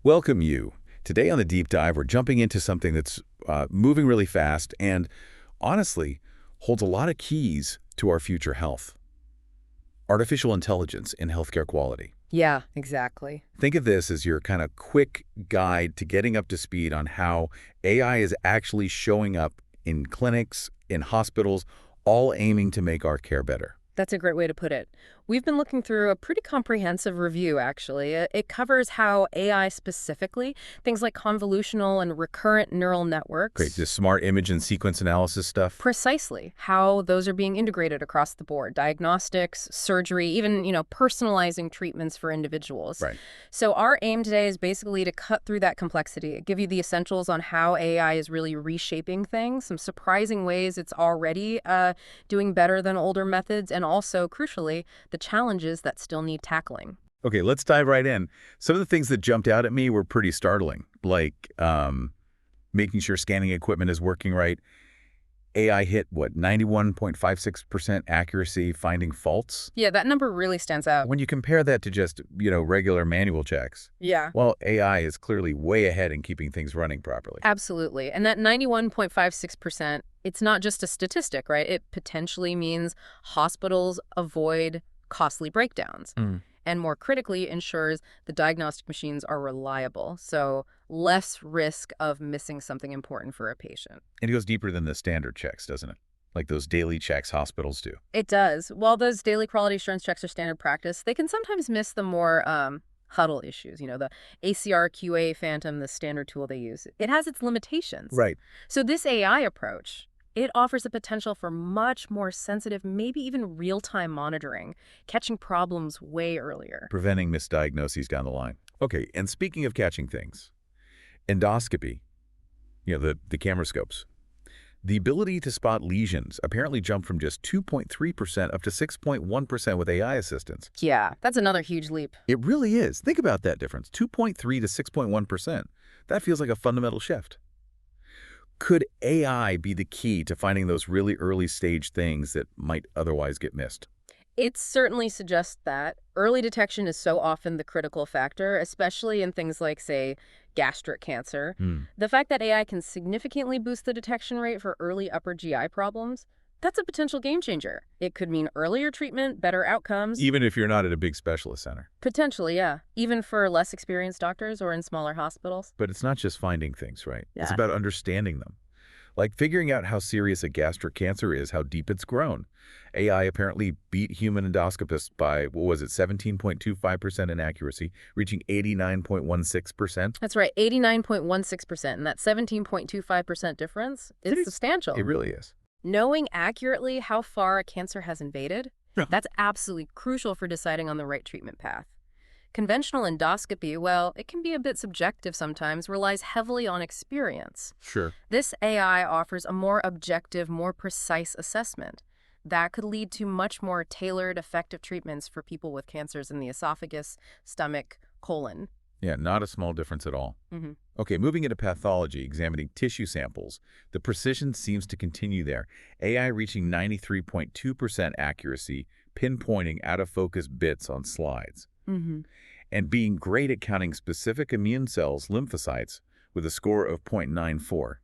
Welcome you. Today on the deep dive, we're jumping into something that's moving really fast and honestly holds a lot of keys to our future health. Artificial intelligence in healthcare quality. Yeah, exactly. Think of this as your kind of quick guide to getting up to speed on how AI is actually showing up in clinics, in hospitals, all aiming to make our care better. That's a great way to put it. We've been looking through a pretty comprehensive review, actually. It covers how AI specifically, things like convolutional and recurrent neural Great, networks, this smart image and sequence analysis stuff. precisely how those are being integrated across the board, diagnostics, surgery, even, personalizing treatments for individuals. Right. So our aim today is basically to cut through that complexity, give you the essentials on how AI is really reshaping things, some surprising ways it's already doing better than older methods, and also, crucially, the challenges that still need tackling. Okay, let's dive right in. Some of the things that jumped out at me were pretty startling, like making sure scanning equipment is working right. AI hit, what, 91.56% accuracy finding faults? Yeah, that number really stands out. When you compare that to just, regular manual checks, Yeah. well, AI is clearly way ahead in keeping things running properly. Absolutely. And that 91.56%, it's not just a statistic, right? It potentially means hospitals avoid costly breakdowns. And more critically, ensures the diagnostic machines are reliable. So less risk of missing something important for a patient. And it goes deeper than the standard checks, doesn't it? Like those daily checks hospitals do. It does. While those daily quality assurance checks are standard practice, they can sometimes miss the more huddle issues, the ACR QA Phantom, the standard tool they use. It has its limitations. Right. So this AI approach, it offers the potential for much more sensitive, maybe even real-time monitoring, catching problems way earlier. Preventing misdiagnoses down the line. Okay, and speaking of catching things, endoscopy, the camera scopes. The ability to spot lesions apparently jumped from just 2.3% up to 6.1% with AI assistance. Yeah, that's another huge leap. It really is. Think about that difference, 2.3 to 6.1%. That feels like a fundamental shift. Could AI be the key to finding those really early stage things that might otherwise get missed? It certainly suggests that early detection is so often the critical factor, especially in things like, say, gastric cancer. The fact that AI can significantly boost the detection rate for early upper GI problems, that's a potential game changer. It could mean earlier treatment, better outcomes. Even if you're not at a big specialist center. Potentially, yeah. Even for less experienced doctors or in smaller hospitals. But it's not just finding things, right? It's Yeah. about understanding them. Like figuring out how serious a gastric cancer is, how deep it's grown. AI apparently beat human endoscopists by, 17.25% in accuracy, reaching 89.16%. That's right, 89.16%. And that 17.25% difference is substantial. It really is. Knowing accurately how far a cancer has invaded, Yeah. that's absolutely crucial for deciding on the right treatment path. Conventional endoscopy, well, it can be a bit subjective sometimes, relies heavily on experience. Sure. This AI offers a more objective, more precise assessment that could lead to much more tailored, effective treatments for people with cancers in the esophagus, stomach, colon. Yeah, not a small difference at all. hmm Okay, moving into pathology, examining tissue samples. The precision seems to continue there. AI reaching 93.2% accuracy, pinpointing out-of-focus bits on slides. hmm And being great at counting specific immune cells, lymphocytes, with a score of 0.94.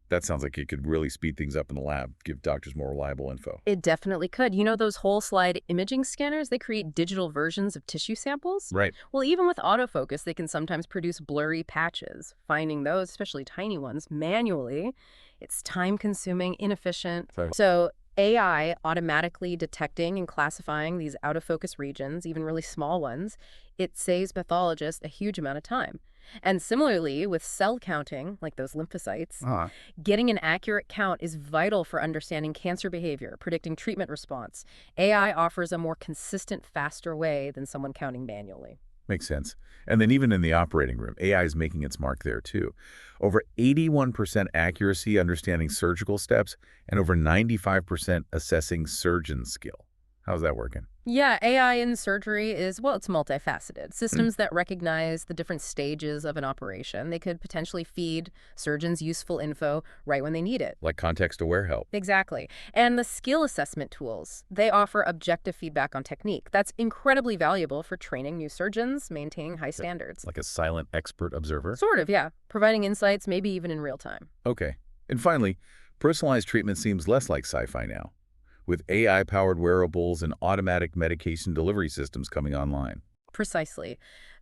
That sounds like it could really speed things up in the lab, give doctors more reliable info. It definitely could. Those whole slide imaging scanners, they create digital versions of tissue samples. Right. Well, even with autofocus, they can sometimes produce blurry patches. Finding those, especially tiny ones, manually, it's time-consuming, inefficient. Sorry. So AI automatically detecting and classifying these out-of-focus regions, even really small ones, it saves pathologists a huge amount of time. And similarly, with cell counting, like those lymphocytes, getting an accurate count is vital for understanding cancer behavior, predicting treatment response. AI offers a more consistent, faster way than someone counting manually. Makes sense. And then even in the operating room, AI is making its mark there too. Over 81% accuracy understanding surgical steps and over 95% assessing surgeon skill. How's that working? Yeah, AI in surgery is, well, it's multifaceted. Hmm, Systems that recognize the different stages of an operation. They could potentially feed surgeons useful info right when they need it. like context-aware help. Exactly. And the skill assessment tools, they offer objective feedback on technique. That's incredibly valuable for training new surgeons, maintaining high Okay. standards. Like a silent expert observer? Sort of, yeah. Providing insights, maybe even in real time. Okay. And finally, personalized treatment seems less like sci-fi now, with AI-powered wearables and automatic medication delivery systems coming online. Precisely.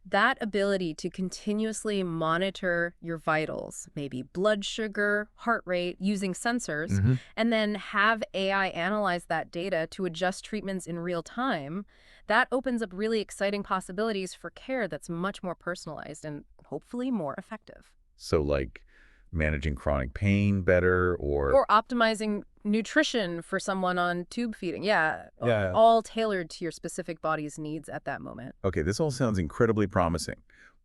That ability to continuously monitor your vitals, maybe blood sugar, heart rate, using sensors, Hmm. and then have AI analyze that data to adjust treatments in real time, that opens up really exciting possibilities for care that's much more personalized and hopefully more effective. So like managing chronic pain better or... Or optimizing nutrition for someone on tube feeding. Yeah, Yeah. all tailored to your specific body's needs at that moment. Okay, this all sounds incredibly promising.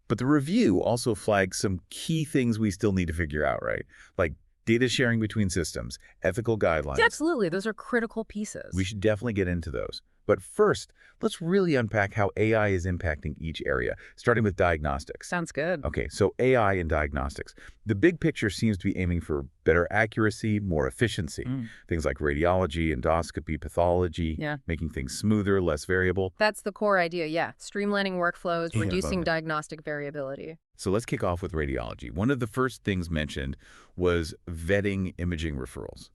But the review also flags some key things we still need to figure out, right? Like data sharing between systems, ethical Yeah, guidelines. absolutely. Those are critical We pieces. should definitely get into those. But first, let's really unpack how AI is impacting each area, starting with diagnostics. Sounds good. Okay, so AI in diagnostics. The big picture seems to be aiming for better accuracy, more efficiency. Mm. Things like radiology, endoscopy, pathology, Yeah. making things smoother, less variable. That's the core idea, yeah. Streamlining workflows, Yeah, I love reducing that. diagnostic variability. So let's kick off with radiology. One of the first things mentioned was vetting imaging referrals.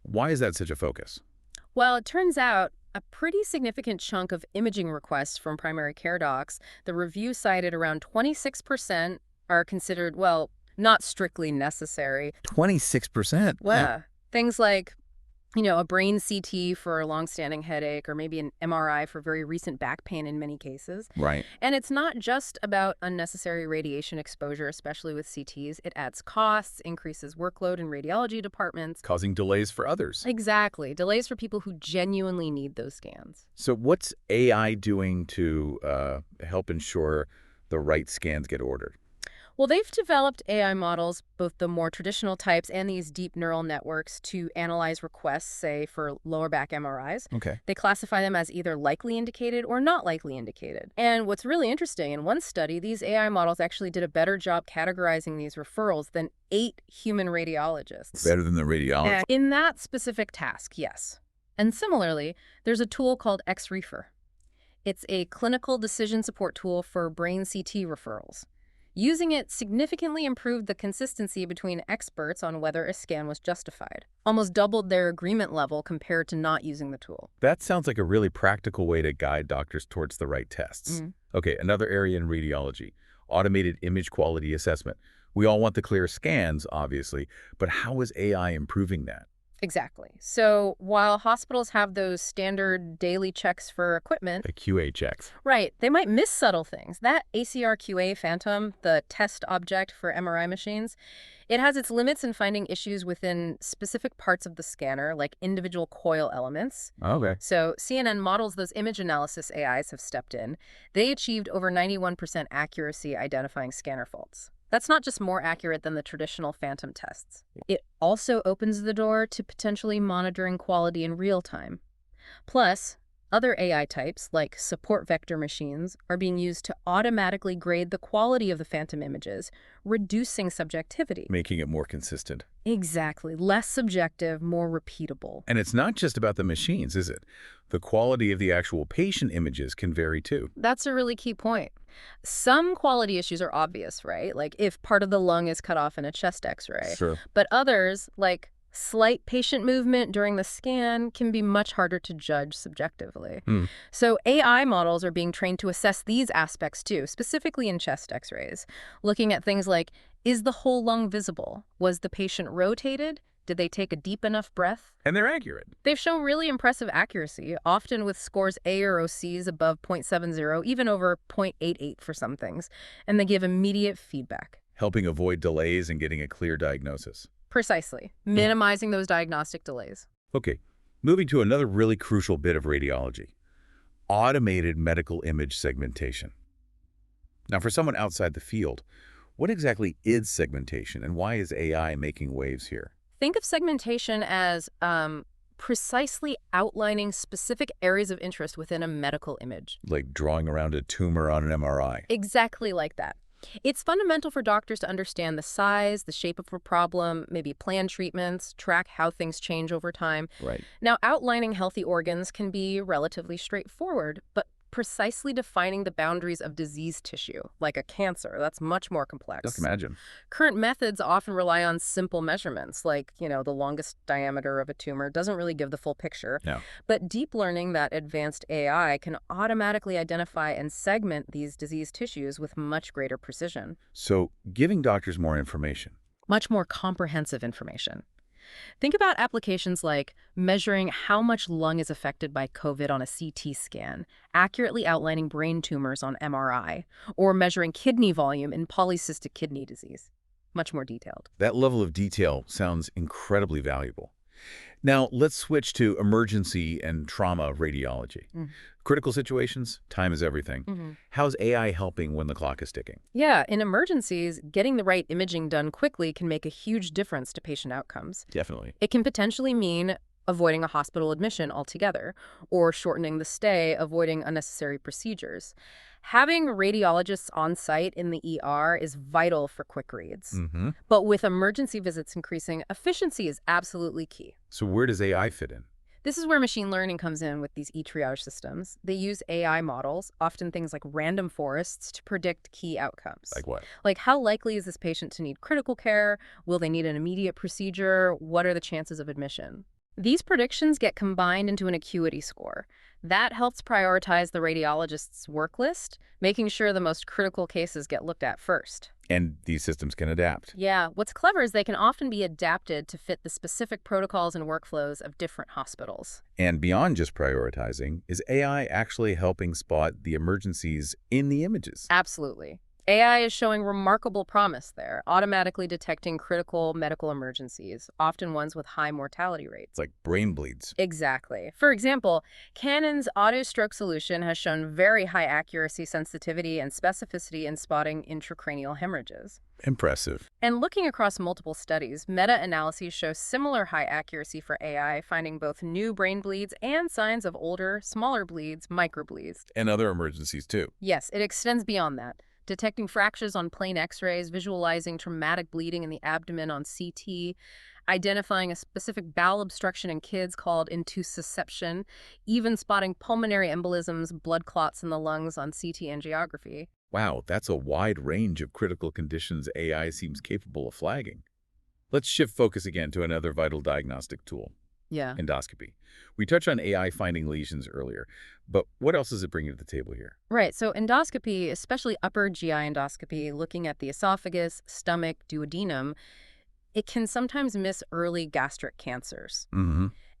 Why is that such a focus? Well, it turns out a pretty significant chunk of imaging requests from primary care docs, the review cited around 26% are considered, well, not strictly necessary. 26%. Wow. Yeah. Things like a brain CT for a longstanding headache, or maybe an MRI for very recent back pain in many cases. Right. And it's not just about unnecessary radiation exposure, especially with CTs. It adds costs, increases workload in radiology departments. Causing delays for others. Exactly. Delays for people who genuinely need those scans. So what's AI doing to help ensure the right scans get ordered? Well, they've developed AI models, both the more traditional types and these deep neural networks, to analyze requests, say, for lower back MRIs. Okay. They classify them as either likely indicated or not likely indicated. And what's really interesting, in one study, these AI models actually did a better job categorizing these referrals than 8 human radiologists. Better than the radiologist. And in that specific task, yes. And similarly, there's a tool called XRefer. It's a clinical decision support tool for brain CT referrals. Using it significantly improved the consistency between experts on whether a scan was justified, almost doubled their agreement level compared to not using the tool. That sounds like a really practical way to guide doctors towards the right tests. Mhm. Okay, another area in radiology, automated image quality assessment. We all want the clear scans, obviously, but how is AI improving that? Exactly. So while hospitals have those standard daily checks for equipment, The QA checks. right, they might miss subtle things. That ACRQA Phantom, the test object for MRI machines, it has its limits in finding issues within specific parts of the scanner, like individual coil elements. Okay. So CNN models, those image analysis AIs have stepped in. They achieved over 91% accuracy identifying scanner faults. That's not just more accurate than the traditional phantom tests. It also opens the door to potentially monitoring quality in real time. Plus, other AI types, like support vector machines, are being used to automatically grade the quality of the phantom images, reducing subjectivity. Making it more consistent. Exactly. Less subjective, more repeatable. And it's not just about the machines, is it? The quality of the actual patient images can vary too. That's a really key point. Some quality issues are obvious, right? Like if part of the lung is cut off in a chest x-ray. Sure. But others, like slight patient movement during the scan, can be much harder to judge subjectively. Hmm. So AI models are being trained to assess these aspects too, specifically in chest x-rays, looking at things like, is the whole lung visible? Was the patient rotated? Did they take a deep enough breath? And they're accurate. They've shown really impressive accuracy, often with scores A or OCs above 0.70, even over 0.88 for some things, and they give immediate feedback. Helping avoid delays and getting a clear diagnosis. Precisely, minimizing those diagnostic delays. Okay, moving to another really crucial bit of radiology. Automated medical image segmentation. Now, for someone outside the field, what exactly is segmentation and why is AI making waves here? Think of segmentation as precisely outlining specific areas of interest within a medical image. Like drawing around a tumor on an MRI. Exactly like that. It's fundamental for doctors to understand the size, the shape of a problem, maybe plan treatments, track how things change over time. Right. Now, outlining healthy organs can be relatively straightforward, but precisely defining the boundaries of disease tissue, like a cancer, that's much more Just complex. imagine. Current methods often rely on simple measurements, like, the longest diameter of a tumor doesn't really give the full picture. No. But deep learning, that advanced AI, can automatically identify and segment these disease tissues with much greater precision. So giving doctors more information. Much more comprehensive information. Think about applications like measuring how much lung is affected by COVID on a CT scan, accurately outlining brain tumors on MRI, or measuring kidney volume in polycystic kidney disease. Much more detailed. That level of detail sounds incredibly valuable. Now, let's switch to emergency and trauma radiology. Critical situations, time is everything. How's AI helping when the clock is ticking? Yeah, in emergencies, getting the right imaging done quickly can make a huge difference to patient outcomes. Definitely. It can potentially mean avoiding a hospital admission altogether, or shortening the stay, avoiding unnecessary procedures. Having radiologists on site in the ER is vital for quick reads. But with emergency visits increasing, efficiency is absolutely key. So where does AI fit in? This is where machine learning comes in with these e-triage systems. They use AI models, often things like random forests, to predict key outcomes. Like what? Like, how likely is this patient to need critical care? Will they need an immediate procedure? What are the chances of admission? These predictions get combined into an acuity score. That helps prioritize the radiologist's work list, making sure the most critical cases get looked at first. And these systems can adapt. Yeah, what's clever is they can often be adapted to fit the specific protocols and workflows of different hospitals. And beyond just prioritizing, is AI actually helping spot the emergencies in the images? Absolutely. AI is showing remarkable promise there, automatically detecting critical medical emergencies, often ones with high mortality rates. It's like brain bleeds. Exactly. For example, Canon's auto stroke solution has shown very high accuracy, sensitivity, and specificity in spotting intracranial hemorrhages. Impressive. And looking across multiple studies, meta-analyses show similar high accuracy for AI, finding both new brain bleeds and signs of older, smaller bleeds, microbleeds. And other emergencies too. Yes, it extends beyond that. Detecting fractures on plain x-rays, visualizing traumatic bleeding in the abdomen on CT, identifying a specific bowel obstruction in kids called intussusception, even spotting pulmonary embolisms, blood clots in the lungs on CT angiography. Wow, that's a wide range of critical conditions AI seems capable of flagging. Let's shift focus again to another vital diagnostic tool, Yeah. endoscopy. We touched on AI finding lesions earlier, but what else is it bringing to the table here? Right, so endoscopy, especially upper GI endoscopy, looking at the esophagus, stomach, duodenum, it can sometimes miss early gastric cancers.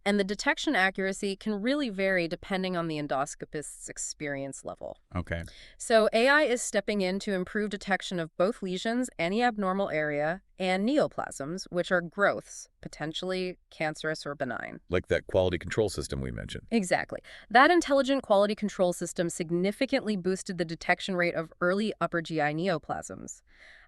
And the detection accuracy can really vary depending on the endoscopist's experience level. Okay. So AI is stepping in to improve detection of both lesions, any abnormal area, and neoplasms, which are growths, potentially cancerous or benign. Like that quality control system we mentioned. Exactly. That intelligent quality control system significantly boosted the detection rate of early upper GI neoplasms.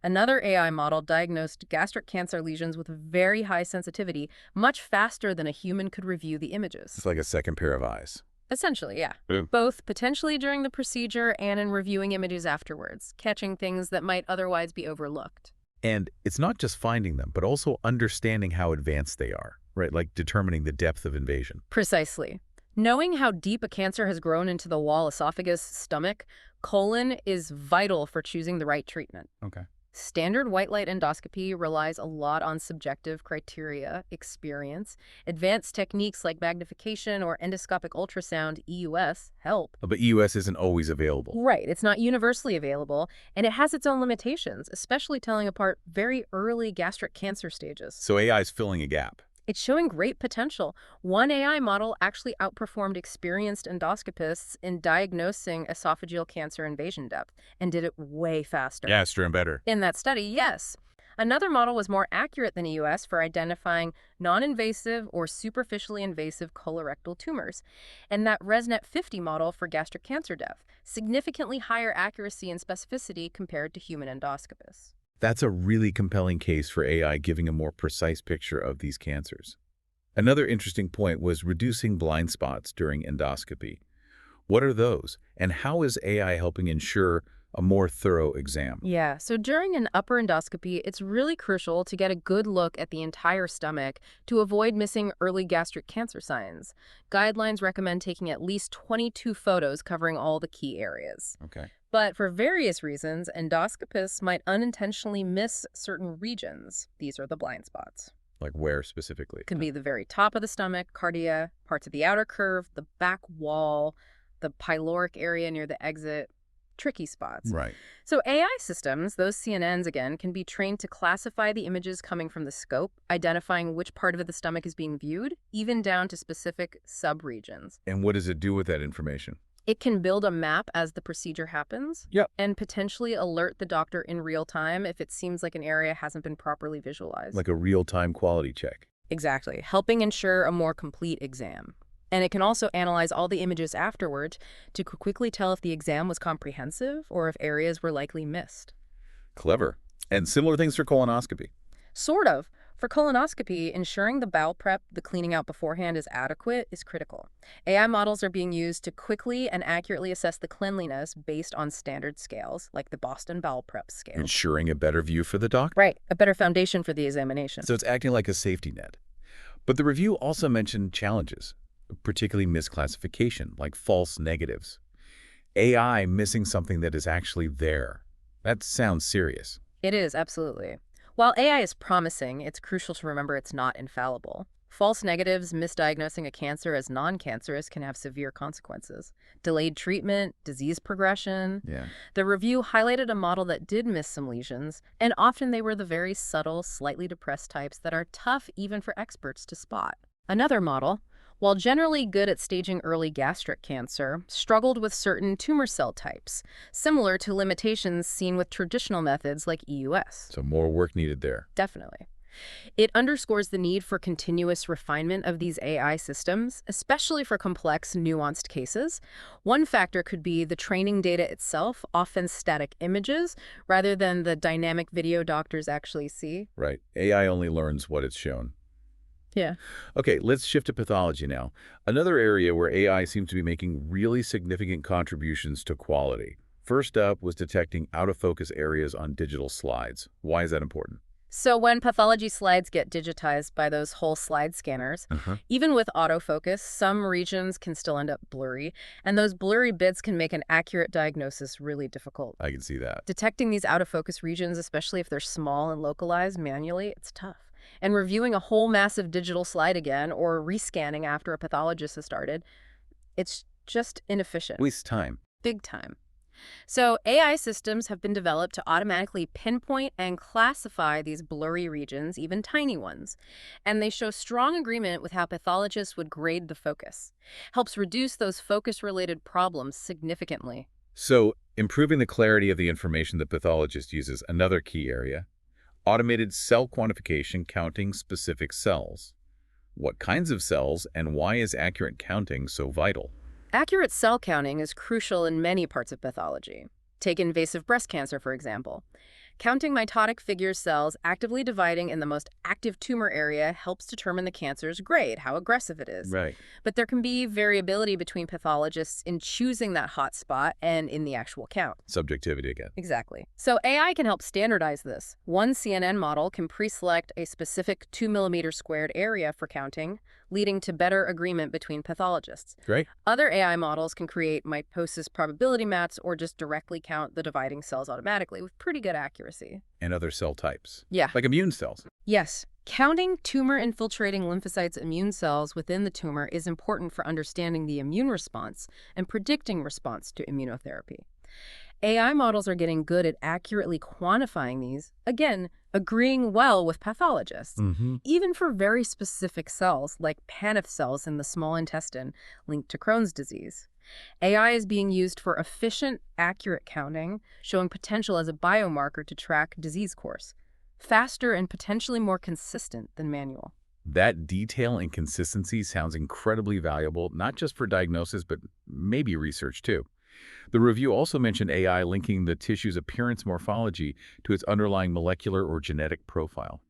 Another AI model diagnosed gastric cancer lesions with very high sensitivity, much faster than a human could review the images. It's like a second pair of eyes. Essentially, yeah. Yeah. Both potentially during the procedure and in reviewing images afterwards, catching things that might otherwise be overlooked. And it's not just finding them, but also understanding how advanced they are, right? Like determining the depth of invasion. Precisely. Knowing how deep a cancer has grown into the wall, esophagus, stomach, colon is vital for choosing the right treatment. Okay. Standard white light endoscopy relies a lot on subjective criteria, experience. Advanced techniques like magnification or endoscopic ultrasound, EUS, help. But EUS isn't always available. Right, it's not universally available, and it has its own limitations, especially telling apart very early gastric cancer stages. So AI is filling a gap. It's showing great potential. One AI model actually outperformed experienced endoscopists in diagnosing esophageal cancer invasion depth and did it way faster. Faster and better. In that study, yes. Another model was more accurate than EUS for identifying non-invasive or superficially invasive colorectal tumors, and that ResNet 50 model for gastric cancer depth, significantly higher accuracy and specificity compared to human endoscopists. That's a really compelling case for AI giving a more precise picture of these cancers. Another interesting point was reducing blind spots during endoscopy. What are those, and how is AI helping ensure a more thorough exam? Yeah, so during an upper endoscopy, it's really crucial to get a good look at the entire stomach to avoid missing early gastric cancer signs. Guidelines recommend taking at least 22 photos covering all the key areas. Okay. But for various reasons, endoscopists might unintentionally miss certain regions. These are the blind spots. Like where specifically? Can be the very top of the stomach, cardia, parts of the outer curve, the back wall, the pyloric area near the exit. Tricky spots. Right. So AI systems, those CNNs again, can be trained to classify the images coming from the scope, identifying which part of the stomach is being viewed, even down to specific subregions. And what does it do with that information? It can build a map as the procedure happens Yep. and potentially alert the doctor in real time if it seems like an area hasn't been properly visualized. Like a real-time quality check. Exactly, helping ensure a more complete exam. And it can also analyze all the images afterward to quickly tell if the exam was comprehensive or if areas were likely missed. Clever. And similar things for colonoscopy. Sort of. For colonoscopy, ensuring the bowel prep, the cleaning out beforehand, is adequate is critical. AI models are being used to quickly and accurately assess the cleanliness based on standard scales, like the Boston Bowel Prep scale. Ensuring a better view for the doc? Right, a better foundation for the examination. So it's acting like a safety net. But the review also mentioned challenges, particularly misclassification, like false negatives. AI missing something that is actually there. That sounds serious. It is, absolutely. While AI is promising, it's crucial to remember it's not infallible. False negatives misdiagnosing a cancer as non-cancerous can have severe consequences. Delayed treatment, disease progression. Yeah. The review highlighted a model that did miss some lesions, and often they were the very subtle, slightly depressed types that are tough even for experts to spot. Another model, while generally good at staging early gastric cancer, struggled with certain tumor cell types, similar to limitations seen with traditional methods like EUS. So more work needed there. Definitely. It underscores the need for continuous refinement of these AI systems, especially for complex, nuanced cases. One factor could be the training data itself, often static images, rather than the dynamic video doctors actually see. Right. AI only learns what it's shown. Yeah. Okay, let's shift to pathology now. Another area where AI seems to be making really significant contributions to quality. First up was detecting out-of-focus areas on digital slides. Why is that important? So when pathology slides get digitized by those whole slide scanners, even with autofocus, some regions can still end up blurry, and those blurry bits can make an accurate diagnosis really difficult. I can see that. Detecting these out-of-focus regions, especially if they're small and localized manually, it's tough. And reviewing a whole massive digital slide again or rescanning after a pathologist has started, it's just inefficient. Waste time. Big time. So AI systems have been developed to automatically pinpoint and classify these blurry regions, even tiny ones. And they show strong agreement with how pathologists would grade the focus. Helps reduce those focus-related problems significantly. So, improving the clarity of the information the pathologist uses, another key area. Automated cell quantification counting specific cells. What kinds of cells and why is accurate counting so vital? Accurate cell counting is crucial in many parts of pathology. Take invasive breast cancer, for example. Counting mitotic figure cells actively dividing in the most active tumor area helps determine the cancer's grade, how aggressive it is. Right. But there can be variability between pathologists in choosing that hot spot and in the actual count. Subjectivity again. Exactly. So AI can help standardize this. One CNN model can pre-select a specific 2 millimeter squared area for counting, leading to better agreement between pathologists. Great. Other AI models can create mitosis probability maps or just directly count the dividing cells automatically with pretty good accuracy. And other cell types. Yeah. Like immune cells. Yes. Counting tumor-infiltrating lymphocytes immune cells within the tumor is important for understanding the immune response and predicting response to immunotherapy. AI models are getting good at accurately quantifying these, again, agreeing well with pathologists, even for very specific cells like Paneth cells in the small intestine linked to Crohn's disease. AI is being used for efficient, accurate counting, showing potential as a biomarker to track disease course, faster and potentially more consistent than manual. That detail and consistency sounds incredibly valuable, not just for diagnosis, but maybe research too. The review also mentioned AI linking the tissue's appearance morphology to its underlying molecular or genetic profile.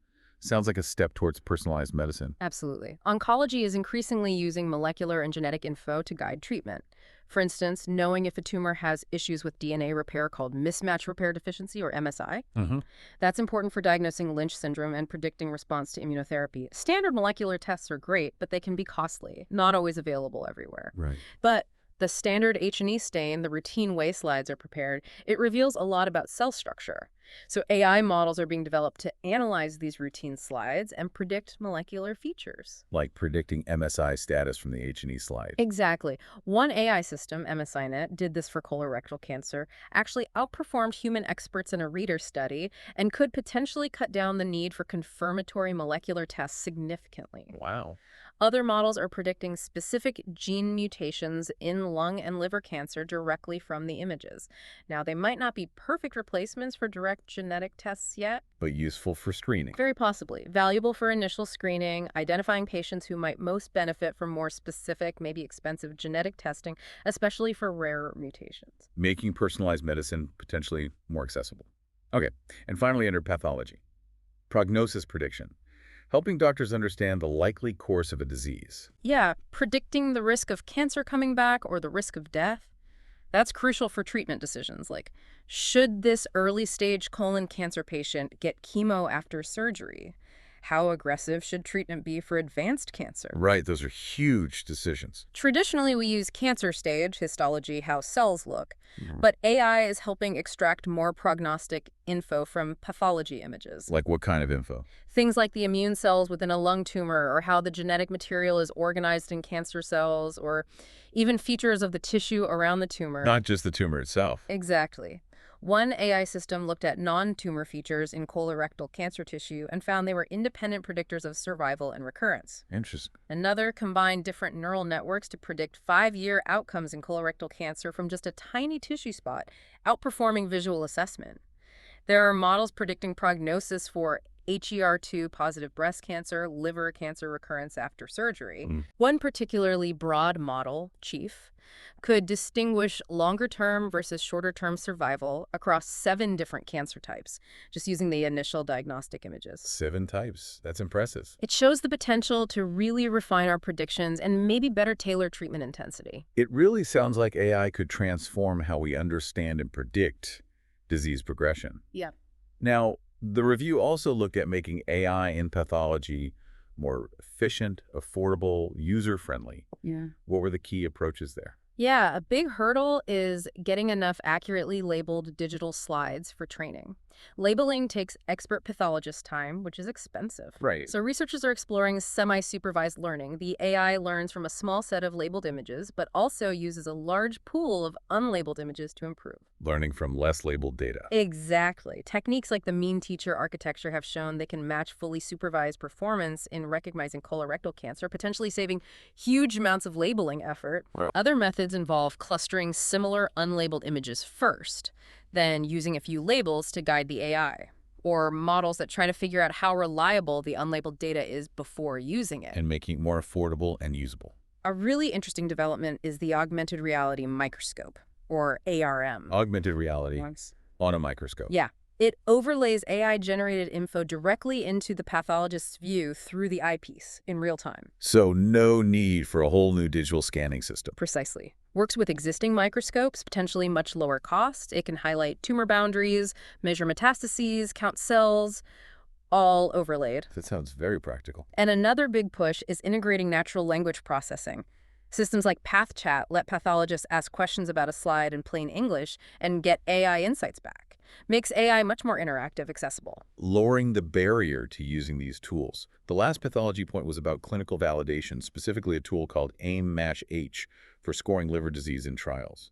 Sounds like a step towards personalized medicine. Absolutely. Oncology is increasingly using molecular and genetic info to guide treatment. For instance, knowing if a tumor has issues with DNA repair called mismatch repair deficiency, or MSI. Mm-hmm. That's important for diagnosing Lynch syndrome and predicting response to immunotherapy. Standard molecular tests are great, but they can be costly, not always available everywhere. Right. But the standard H&E stain, the routine way slides are prepared, it reveals a lot about cell structure. So AI models are being developed to analyze these routine slides and predict molecular features. Like predicting MSI status from the H&E slide. Exactly. One AI system, MSINet, did this for colorectal cancer, actually outperformed human experts in a reader study and could potentially cut down the need for confirmatory molecular tests significantly. Wow. Other models are predicting specific gene mutations in lung and liver cancer directly from the images. Now, they might not be perfect replacements for direct genetic tests yet. But useful for screening. Very possibly. Valuable for initial screening, identifying patients who might most benefit from more specific, maybe expensive genetic testing, especially for rarer mutations. Making personalized medicine potentially more accessible. Okay, and finally under pathology. Prognosis prediction. Helping doctors understand the likely course of a disease. Yeah, predicting the risk of cancer coming back or the risk of death. That's crucial for treatment decisions, like, should this early-stage colon cancer patient get chemo after surgery? How aggressive should treatment be for advanced cancer? Right, those are huge decisions. Traditionally, we use cancer stage, histology, how cells look, but AI is helping extract more prognostic info from pathology images. Like what kind of info? Things like the immune cells within a lung tumor, or how the genetic material is organized in cancer cells, or even features of the tissue around the tumor. Not just the tumor itself. Exactly. One AI system looked at non-tumor features in colorectal cancer tissue and found they were independent predictors of survival and recurrence. Interesting. Another combined different neural networks to predict 5-year outcomes in colorectal cancer from just a tiny tissue spot, outperforming visual assessment. There are models predicting prognosis for HER2 positive breast cancer, liver cancer recurrence after surgery. One particularly broad model, CHIEF, could distinguish longer-term versus shorter-term survival across 7 different cancer types, just using the initial diagnostic images. 7 types. That's impressive. It shows the potential to really refine our predictions and maybe better tailor treatment intensity. It really sounds like AI could transform how we understand and predict disease progression. Yeah. Now, the review also looked at making AI in pathology more efficient, affordable, user-friendly. Yeah. What were the key approaches there? Yeah, a big hurdle is getting enough accurately labeled digital slides for training. Labeling takes expert pathologist time, which is expensive. Right. So researchers are exploring semi-supervised learning. The AI learns from a small set of labeled images, but also uses a large pool of unlabeled images to improve. Learning from less labeled data. Exactly. Techniques like the mean teacher architecture have shown they can match fully supervised performance in recognizing colorectal cancer, potentially saving huge amounts of labeling effort. Wow. Other methods involve clustering similar unlabeled images first, then using a few labels to guide the AI, or models that try to figure out how reliable the unlabeled data is before using it. And making it more affordable and usable. A really interesting development is the augmented reality microscope, or ARM. Augmented reality on a microscope. Yeah. It overlays AI-generated info directly into the pathologist's view through the eyepiece in real time. So no need for a whole new digital scanning system. Precisely. Works with existing microscopes, potentially much lower cost. It can highlight tumor boundaries, measure metastases, count cells, all overlaid. That sounds very practical. And another big push is integrating natural language processing. Systems like PathChat let pathologists ask questions about a slide in plain English and get AI insights back. Makes AI much more interactive, accessible. Lowering the barrier to using these tools. The last pathology point was about clinical validation, specifically a tool called AIM-H for scoring liver disease in trials.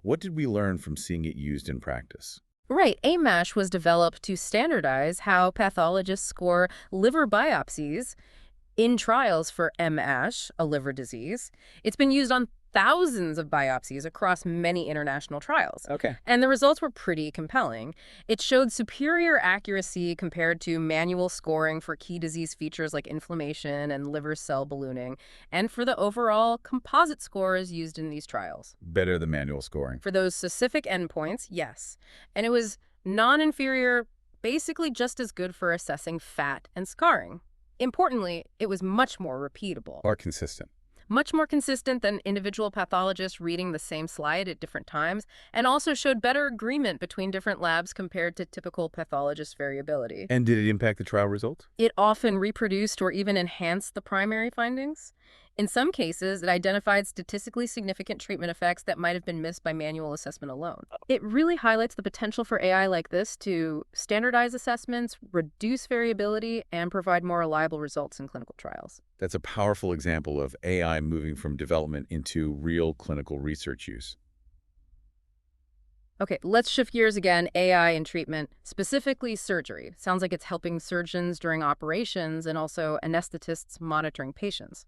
What did we learn from seeing it used in practice? Right. AIM-H was developed to standardize how pathologists score liver biopsies in trials for MASH, a liver disease. It's been used on thousands of biopsies across many international trials. Okay. And the results were pretty compelling. It showed superior accuracy compared to manual scoring for key disease features like inflammation and liver cell ballooning, and for the overall composite scores used in these trials. Better than manual scoring. For those specific endpoints, yes. And it was non-inferior basically just as good for assessing fat and scarring. Importantly, it was much more repeatable. Are consistent. Much more consistent than individual pathologists reading the same slide at different times, and also showed better agreement between different labs compared to typical pathologist variability. And did it impact the trial results? It often reproduced or even enhanced the primary findings. In some cases, it identified statistically significant treatment effects that might have been missed by manual assessment alone. It really highlights the potential for AI like this to standardize assessments, reduce variability, and provide more reliable results in clinical trials. That's a powerful example of AI moving from development into real clinical research use. Okay, let's shift gears again. AI in treatment, specifically surgery. Sounds like it's helping surgeons during operations and also anesthetists monitoring patients.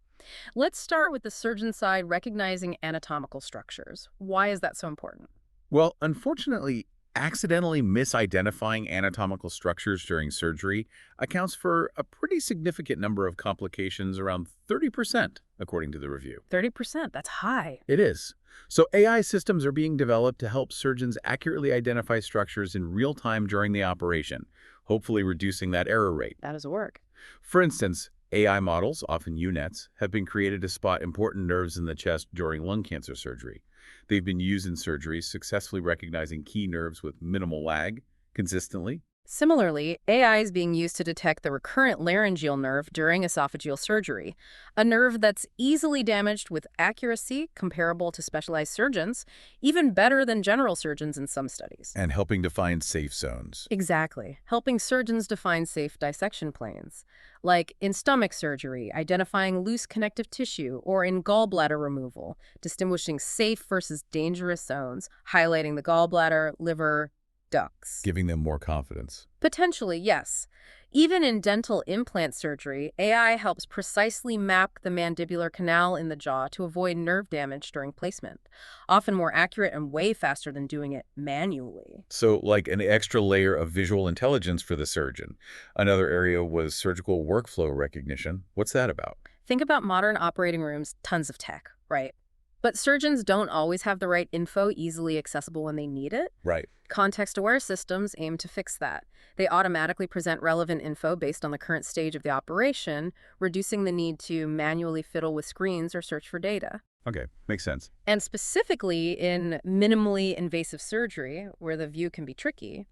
Let's start with the surgeon side, recognizing anatomical structures. Why is that so important? Well, unfortunately, accidentally misidentifying anatomical structures during surgery accounts for a pretty significant number of complications, around 30%, according to the review. 30%, that's high. It is. So AI systems are being developed to help surgeons accurately identify structures in real time during the operation, hopefully reducing that error rate. That does work. For instance, AI models, often UNets, have been created to spot important nerves in the chest during lung cancer surgery. They've been used in surgeries, successfully recognizing key nerves with minimal lag consistently. Similarly, AI is being used to detect the recurrent laryngeal nerve during esophageal surgery, a nerve that's easily damaged with accuracy comparable to specialized surgeons, even better than general surgeons in some studies. And helping to find safe zones. Exactly, helping surgeons define safe dissection planes. Like in stomach surgery, identifying loose connective tissue, or in gallbladder removal, distinguishing safe versus dangerous zones, highlighting the gallbladder, liver, ducts. Giving them more confidence. Potentially, yes. Even in dental implant surgery, AI helps precisely map the mandibular canal in the jaw to avoid nerve damage during placement, often more accurate and way faster than doing it manually. So, like an extra layer of visual intelligence for the surgeon. Another area was surgical workflow recognition. What's that about? Think about modern operating rooms, tons of tech, right? But surgeons don't always have the right info easily accessible when they need it. Right. Context-aware systems aim to fix that. They automatically present relevant info based on the current stage of the operation, reducing the need to manually fiddle with screens or search for data. Okay, makes sense. And specifically in minimally invasive surgery, where the view can be tricky,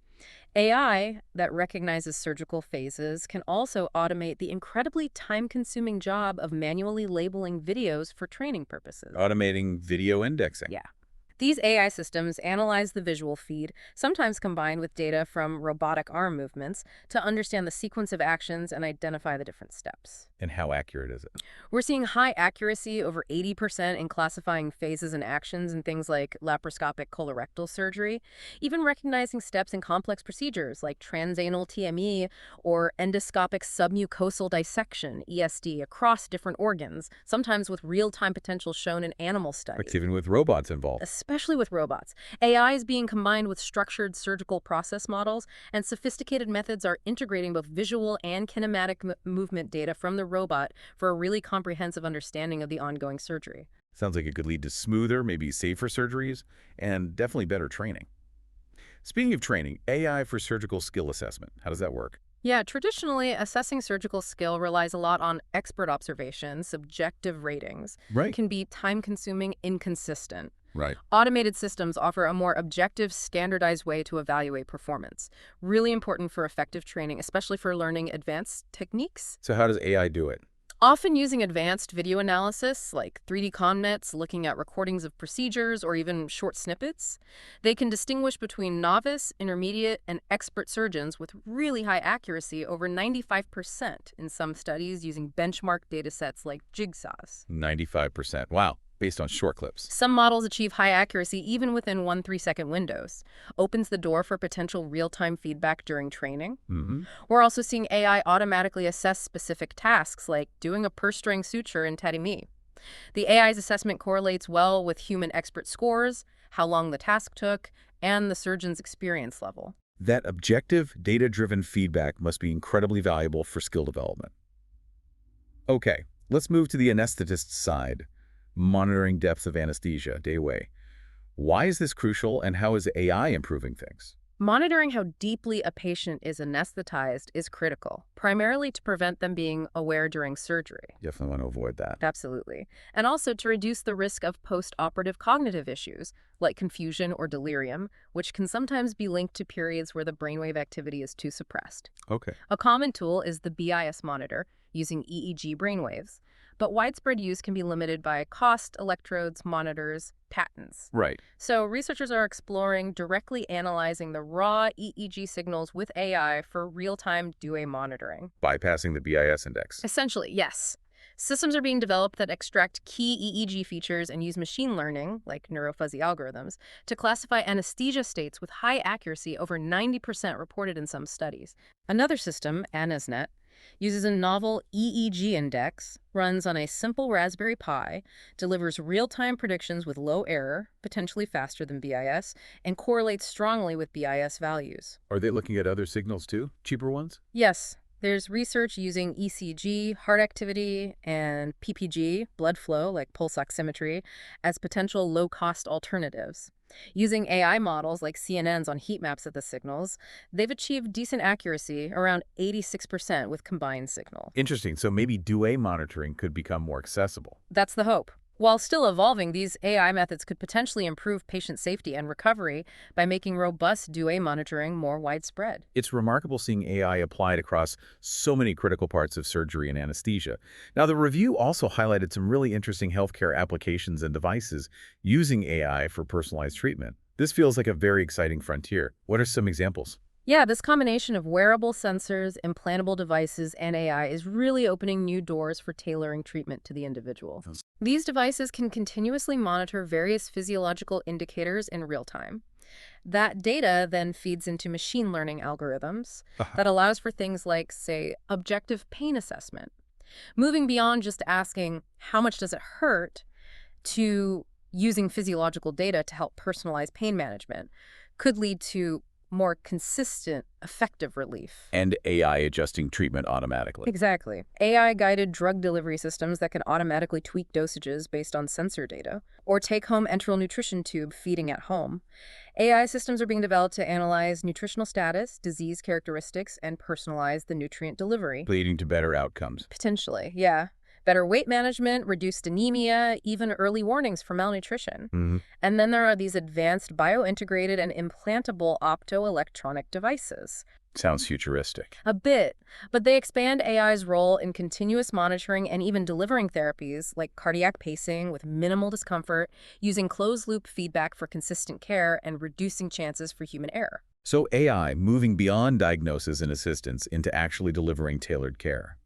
AI that recognizes surgical phases can also automate the incredibly time-consuming job of manually labeling videos for training purposes. Automating video indexing. Yeah. These AI systems analyze the visual feed, sometimes combined with data from robotic arm movements, to understand the sequence of actions and identify the different steps. And how accurate is it? We're seeing high accuracy, over 80% in classifying phases and actions in things like laparoscopic colorectal surgery, even recognizing steps in complex procedures like transanal TME or endoscopic submucosal dissection, ESD, across different organs, sometimes with real-time potential shown in animal studies. Even with robots involved. Especially with robots. AI is being combined with structured surgical process models, and sophisticated methods are integrating both visual and kinematic movement data from the robot for a really comprehensive understanding of the ongoing surgery. Sounds like it could lead to smoother, maybe safer surgeries, and definitely better training. Speaking of training, AI for surgical skill assessment. How does that work? Yeah, traditionally, assessing surgical skill relies a lot on expert observation. Subjective ratings Right. can be time-consuming, inconsistent. Right. Automated systems offer a more objective, standardized way to evaluate performance. Really important for effective training, especially for learning advanced techniques. So how does AI do it? Often using advanced video analysis, like 3D ConNets, looking at recordings of procedures, or even short snippets. They can distinguish between novice, intermediate, and expert surgeons with really high accuracy, over 95% in some studies, using benchmark datasets like jigsaws. 95%. Wow. Based on short clips. Some models achieve high accuracy even within 1 3-second windows. Opens the door for potential real-time feedback during training. Mm-hmm. We're also seeing AI automatically assess specific tasks, like doing a purse-string suture in Tadimi. The AI's assessment correlates well with human expert scores, how long the task took, and the surgeon's experience level. That objective, data-driven feedback must be incredibly valuable for skill development. Okay, let's move to the anesthetist's side. Monitoring depth of anesthesia, day away. Why is this crucial, and how is AI improving things? Monitoring how deeply a patient is anesthetized is critical, primarily to prevent them being aware during surgery. Definitely want to avoid that. Absolutely. And also to reduce the risk of post-operative cognitive issues, like confusion or delirium, which can sometimes be linked to periods where the brainwave activity is too suppressed. Okay. A common tool is the BIS monitor, using EEG brainwaves, but widespread use can be limited by cost, electrodes, monitors, patents. Right. So researchers are exploring directly analyzing the raw EEG signals with AI for real-time DUA monitoring. Bypassing the BIS index. Essentially, yes. Systems are being developed that extract key EEG features and use machine learning, like neurofuzzy algorithms, to classify anesthesia states with high accuracy, over 90% reported in some studies. Another system, ANASNet, uses a novel EEG index, runs on a simple Raspberry Pi, delivers real-time predictions with low error, potentially faster than BIS, and correlates strongly with BIS values. Are they looking at other signals too? Cheaper ones? Yes, there's research using ECG, heart activity, and PPG, blood flow, like pulse oximetry, as potential low-cost alternatives. Using AI models like CNNs on heat maps of the signals, they've achieved decent accuracy, around 86% with combined signal. Interesting. So maybe DUA monitoring could become more accessible. That's the hope. While still evolving, these AI methods could potentially improve patient safety and recovery by making robust DUA monitoring more widespread. It's remarkable seeing AI applied across so many critical parts of surgery and anesthesia. Now, the review also highlighted some really interesting healthcare applications and devices using AI for personalized treatment. This feels like a very exciting frontier. What are some examples? Yeah, this combination of wearable sensors, implantable devices, and AI is really opening new doors for tailoring treatment to the individual. Yes. These devices can continuously monitor various physiological indicators in real time. That data then feeds into machine learning algorithms that allows for things like, say, objective pain assessment. Moving beyond just asking, how much does it hurt, to using physiological data to help personalize pain management could lead to more consistent, effective relief. And AI adjusting treatment automatically. Exactly. AI-guided drug delivery systems that can automatically tweak dosages based on sensor data, or take-home enteral nutrition tube feeding at home. AI systems are being developed to analyze nutritional status, disease characteristics, and personalize the nutrient delivery. Leading to better outcomes. Potentially, yeah. Better weight management, reduced anemia, even early warnings for malnutrition. And then there are these advanced biointegrated and implantable optoelectronic devices. Sounds futuristic. A bit, but they expand AI's role in continuous monitoring and even delivering therapies like cardiac pacing with minimal discomfort, using closed-loop feedback for consistent care and reducing chances for human error. So AI moving beyond diagnosis and assistance into actually delivering tailored care.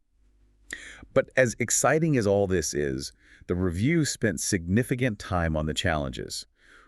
But as exciting as all this is, the review spent significant time on the challenges.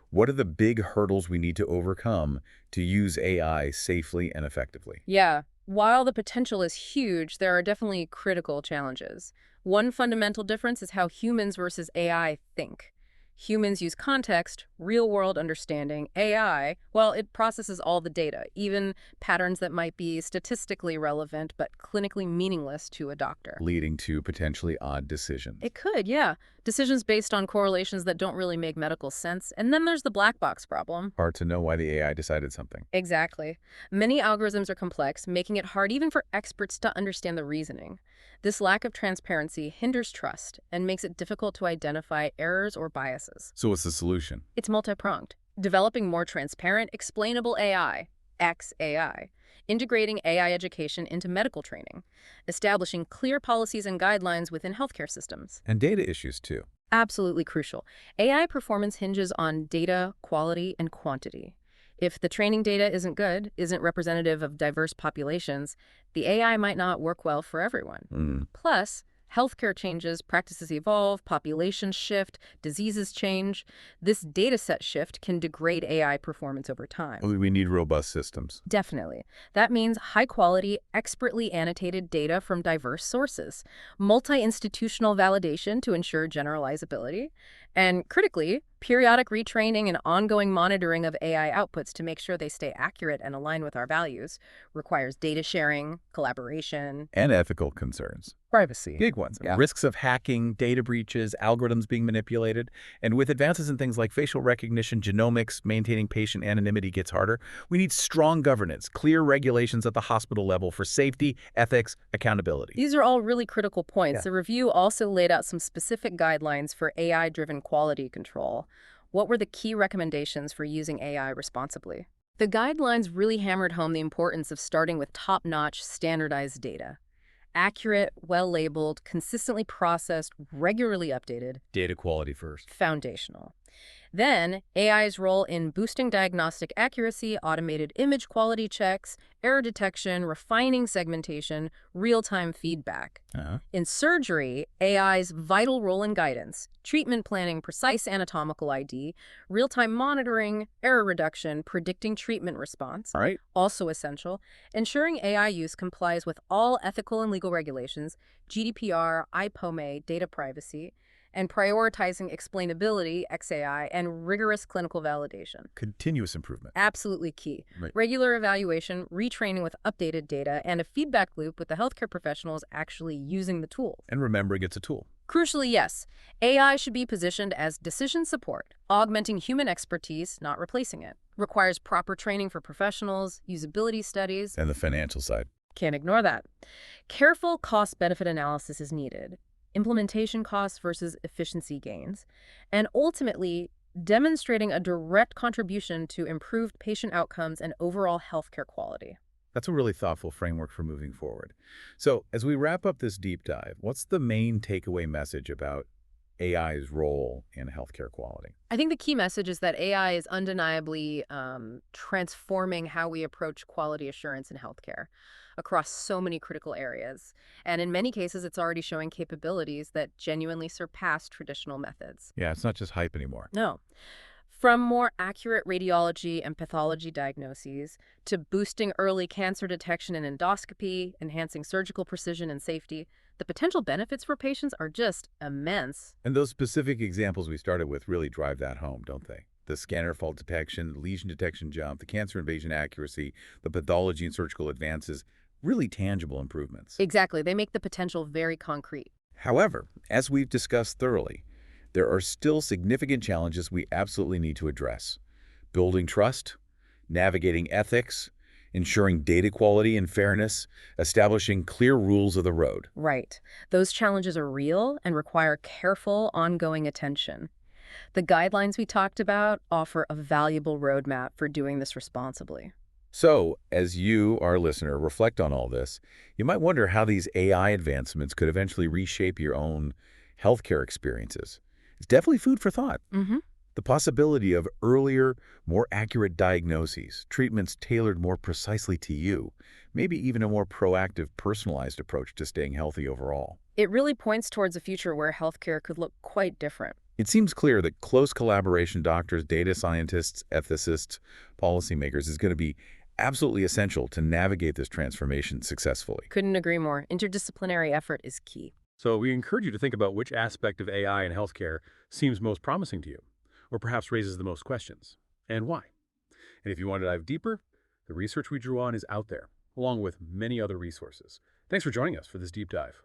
What are the big hurdles we need to overcome to use AI safely and effectively? Yeah, while the potential is huge, there are definitely critical challenges. One fundamental difference is how humans versus AI think. Humans use context, real-world understanding. AI, well, it processes all the data, even patterns that might be statistically relevant but clinically meaningless to a doctor. Leading to potentially odd decisions. It could, yeah. Decisions based on correlations that don't really make medical sense. And then there's the black box problem. Hard to know why the AI decided something. Exactly. Many algorithms are complex, making it hard even for experts to understand the reasoning. This lack of transparency hinders trust and makes it difficult to identify errors or biases. So what's the solution? It's multi-pronged. Developing more transparent, explainable AI, XAI. Integrating AI education into medical training. Establishing clear policies and guidelines within healthcare systems. And data issues too. Absolutely crucial. AI performance hinges on data, quality, and quantity. If the training data isn't good, isn't representative of diverse populations, the AI might not work well for everyone. Plus, healthcare changes, practices evolve, populations shift, diseases change. This data set shift can degrade AI performance over time. We need robust systems. Definitely. That means high-quality, expertly annotated data from diverse sources, multi-institutional validation to ensure generalizability, And critically, periodic retraining and ongoing monitoring of AI outputs to make sure they stay accurate and align with our values requires data sharing, collaboration. And ethical concerns. Privacy. Big ones. Yeah. Risks of hacking, data breaches, algorithms being manipulated. And with advances in things like facial recognition, genomics, maintaining patient anonymity gets harder. We need strong governance, clear regulations at the hospital level for safety, ethics, accountability. These are all really critical points. Yeah. The review also laid out some specific guidelines for AI-driven quality control. What were the key recommendations for using AI responsibly? The guidelines really hammered home the importance of starting with top-notch, standardized data. Accurate, well-labeled, consistently processed, regularly updated, Data quality first. foundational. Then, AI's role in boosting diagnostic accuracy, automated image quality checks, error detection, refining segmentation, real-time feedback. In surgery, AI's vital role in guidance, treatment planning, precise anatomical ID, real-time monitoring, error reduction, predicting treatment response, All right. also essential. Ensuring AI use complies with all ethical and legal regulations, GDPR, IPOMA, data privacy, and prioritizing explainability, XAI, and rigorous clinical validation. Continuous improvement. Absolutely key. Right. Regular evaluation, retraining with updated data, and a feedback loop with the healthcare professionals actually using the tools. And remembering it's a tool. Crucially, yes, AI should be positioned as decision support, augmenting human expertise, not replacing it. Requires proper training for professionals, usability studies. And the financial side. Can't ignore that. Careful cost-benefit analysis is needed. Implementation costs versus efficiency gains, and ultimately demonstrating a direct contribution to improved patient outcomes and overall healthcare quality. That's a really thoughtful framework for moving forward. So as we wrap up this deep dive, what's the main takeaway message about AI's role in healthcare quality? I think the key message is that AI is undeniably transforming how we approach quality assurance in healthcare across so many critical areas. And in many cases, it's already showing capabilities that genuinely surpass traditional methods. Yeah, it's not just hype anymore. No. From more accurate radiology and pathology diagnoses to boosting early cancer detection and endoscopy, enhancing surgical precision and safety, the potential benefits for patients are just immense. And those specific examples we started with really drive that home, don't they? The scanner fault detection, the lesion detection jump, the cancer invasion accuracy, the pathology and surgical advances, really tangible improvements. Exactly. They make the potential very concrete. However, as we've discussed thoroughly, there are still significant challenges we absolutely need to address. Building trust, navigating ethics, ensuring data quality and fairness, establishing clear rules of the road. Right. Those challenges are real and require careful, ongoing attention. The guidelines we talked about offer a valuable roadmap for doing this responsibly. So, as you, our listener, reflect on all this, you might wonder how these AI advancements could eventually reshape your own healthcare experiences. It's definitely food for thought. Mm-hmm. The possibility of earlier, more accurate diagnoses, treatments tailored more precisely to you, maybe even a more proactive, personalized approach to staying healthy overall. It really points towards a future where healthcare could look quite different. It seems clear that close collaboration, doctors, data scientists, ethicists, policymakers is going to be absolutely essential to navigate this transformation successfully. Couldn't agree more. Interdisciplinary effort is key. So we encourage you to think about which aspect of AI in healthcare seems most promising to you, or perhaps raises the most questions, and why. And if you want to dive deeper, the research we drew on is out there, along with many other resources. Thanks for joining us for this deep dive.